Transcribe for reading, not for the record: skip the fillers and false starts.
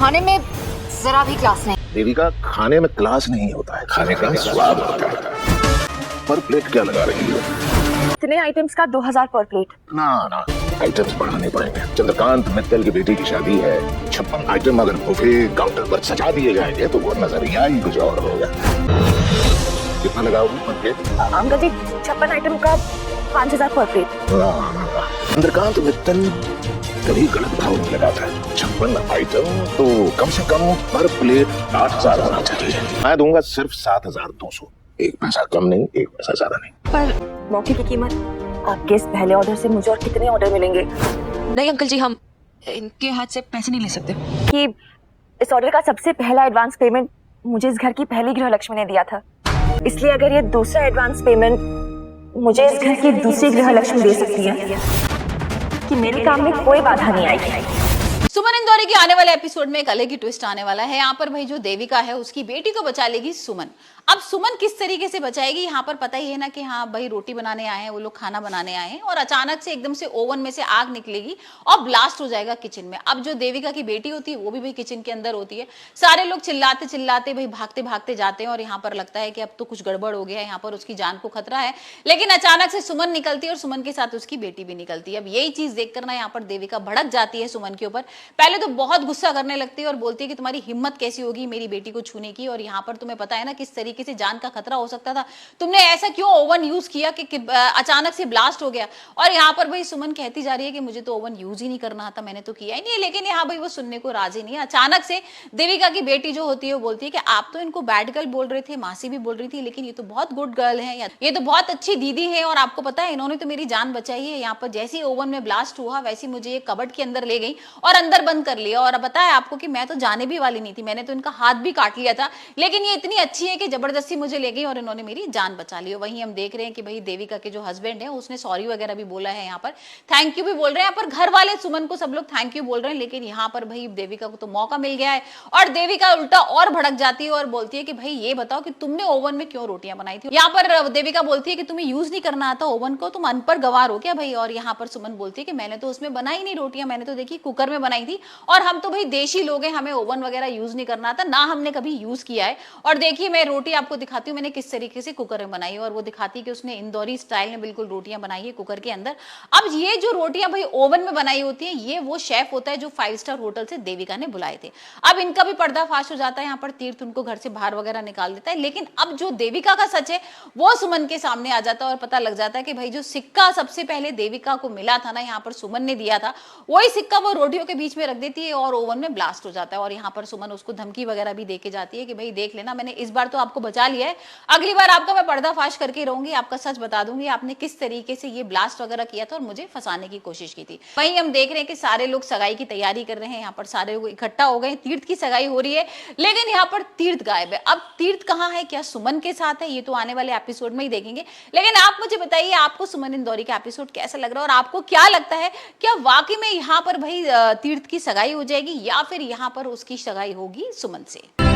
खाने में जरा भी क्लास नहीं। देविका, खाने में क्लास नहीं होता है, खाने का स्वाद होता है। पर प्लेट क्या लगा रही हो? इतने आइटम्स का 2000 पर प्लेट। ना ना, आइटम्स बढ़ाने पड़ेंगे। चंद्रकांत मित्तल की बेटी की शादी है, 56 आइटम अगर बुफे काउंटर पर सजा दिए जाएंगे तो वो नजरिया ही कुछ और होगा। कितना लगाओगी पर प्लेट? अंकल जी, 56 आइटम का 5000 पर प्लेट। ना ना, चंद्रकांत मित्तल कभी गलत भाव नहीं लगाता है। 56 आइटम तो कम से कम पर प्लेट 8000 होना चाहिए। मैं दूंगा सिर्फ 7200। एक पैसा कम नहीं, एक पैसा ज्यादा नहीं। पर मौके की कीमत, आपके इस पहले ऑर्डर से मुझे और कितने ऑर्डर मिलेंगे? नहीं अंकल जी, हम इनके हाथ से पैसे नहीं ले सकते। कि इस ऑर्डर का सबसे पहला एडवांस पेमेंट मुझे इस घर की पहली गृहलक्ष्मी ने दिया था, इसलिए अगर ये दूसरा एडवांस पेमेंट मुझे इस घर की दूसरी गृहलक्ष्मी दे सकती है कि मेरे काम में कोई बाधा नहीं आएगी। सुमन इंदौरी के आने वाले एपिसोड में एक अलग ही ट्विस्ट आने वाला है। यहाँ पर भाई जो देविका है उसकी बेटी को बचा लेगी सुमन। अब सुमन किस तरीके से बचाएगी, यहाँ पर पता ही है ना कि हाँ भाई रोटी बनाने आए हैं वो लोग, खाना बनाने आए हैं और अचानक से एकदम से ओवन में से आग निकलेगी और ब्लास्ट हो जाएगा किचन में। अब जो देविका की बेटी होती है वो भी भाई किचन के अंदर होती है। सारे लोग चिल्लाते चिल्लाते भाई भागते भागते जाते हैं और यहाँ पर लगता है कि अब तो कुछ गड़बड़ हो गया है, यहाँ पर उसकी जान को खतरा है। लेकिन अचानक से सुमन निकलती है और सुमन के साथ उसकी बेटी भी निकलती है। अब यही चीज देखकर ना यहाँ पर देविका भड़क जाती है सुमन के ऊपर। पहले तो बहुत गुस्सा करने लगती है और बोलती है कि तुम्हारी हिम्मत कैसी होगी मेरी बेटी को छूने की, और यहाँ पर तुम्हें पता है ना किस तरीके से जान का खतरा हो सकता था, तुमने ऐसा क्यों ओवन यूज किया कि अचानक से ब्लास्ट हो गया। और यहाँ पर भाई सुमन कहती जा रही है कि मुझे तो ओवन यूज ही नहीं करना आता, मैंने तो किया ही नहीं। लेकिन यहाँ भाई वो सुनने को राजी नहीं है। अचानक से देविका की बेटी जो होती है वो बोलती है कि आप तो इनको बैड गर्ल बोल रहे थे, मासी भी बोल रही थी, लेकिन ये तो बहुत गुड गर्ल है, ये तो बहुत अच्छी दीदी है, और आपको पता है इन्होंने तो मेरी जान बचाई है। यहाँ पर जैसे ही ओवन में ब्लास्ट हुआ वैसे मुझे ये कबर्ड के अंदर ले गई और अंदर बंद कर लिया। और बताया आपको कि मैं तो जाने भी वाली नहीं थी, मैंने तो इनका हाथ भी काट लिया था, लेकिन ये इतनी अच्छी है कि जबरदस्ती मुझे ले गई और इन्होंने मेरी जान बचा ली। वहीं हम देख रहे हैं कि भाई देविका के जो हस्बैंड है उसने सॉरी वगैरह भी बोला है, यहाँ पर थैंक यू भी बोल रहे हैं। यहाँ पर घर वाले सुमन को सब लोग थैंक यू बोल रहे हैं, लेकिन यहाँ पर भाई देविका को तो मौका मिल गया है और देविका उल्टा और भड़क जाती है और बोलती है कि भाई ये बताओ कि तुमने ओवन में क्यों रोटियां बनाई थी। यहाँ पर देविका बोलती है कि तुम्हें यूज नहीं करना आता ओवन को, तुम अनपढ़ गवार हो क्या भाई। और यहाँ पर सुमन बोलती है कि मैंने तो उसमें बनाई नहीं रोटियां, मैंने तो देखी कुकर में बनाई थी, और हम तो भाई देशी लोग हैं, हमें ओवन वगैरह यूज नहीं करना आता, ना हमने कभी यूज किया है। और देखिए मैं रोटी आपको दिखाती हूँ मैंने किस तरीके से कुकर में बनाई है, और वो दिखाती है कि उसने इंदौरी स्टाइल में बिल्कुल रोटियां बनाई है कुकर के अंदर। अब ये जो रोटियां भाई ओवन में बनाई होती है ये वो शेफ होता है जो 5 स्टार होटल से देविका ने बुलाए थे। अब इनका भी पर्दाफाश हो जाता है, यहाँ पर तीर्थ उनको घर से बाहर वगैरह निकाल देता है। लेकिन अब जो देविका का सच है वो सुमन के सामने आ जाता है और पता लग जाता है कि भाई जो सिक्का सबसे पहले देविका को मिला था ना, यहाँ पर सुमन ने दिया था, वही सिक्का वो रोटियों के बीच में रख देती है और ओवन में ब्लास्ट हो जाता है। और यहाँ पर सुमन उसको धमकी वगैरह भी देके जाती है कि भाई देख लेना, मैंने इस बार तो आपको बचा लिया है, अगली बार आपका मैं पर्दाफाश करके रहूंगी, आपका सच बता दूंगी आपने किस तरीके से ये ब्लास्ट वगैरह किया था और मुझे फंसाने की कोशिश की थी। वहीं हम देख रहे हैं कि सारे लोग सगाई की तैयारी कर रहे हैं, यहाँ पर सारे लोग इकट्ठा हो गए, तीर्थ की सगाई हो रही है, लेकिन यहाँ पर तीर्थ गायब है। अब तीर्थ कहाँ है, क्या सुमन के साथ है, ये तो आने वाले एपिसोड में ही देखेंगे। लेकिन आप मुझे बताइए आपको सुमन इंदौरी का एपिसोड कैसा लग रहा है और आपको क्या लगता है, क्या वाकई में यहाँ पर भाई तीर्थ की सगाई हो जाएगी या फिर यहाँ पर उसकी सगाई होगी सुमन से।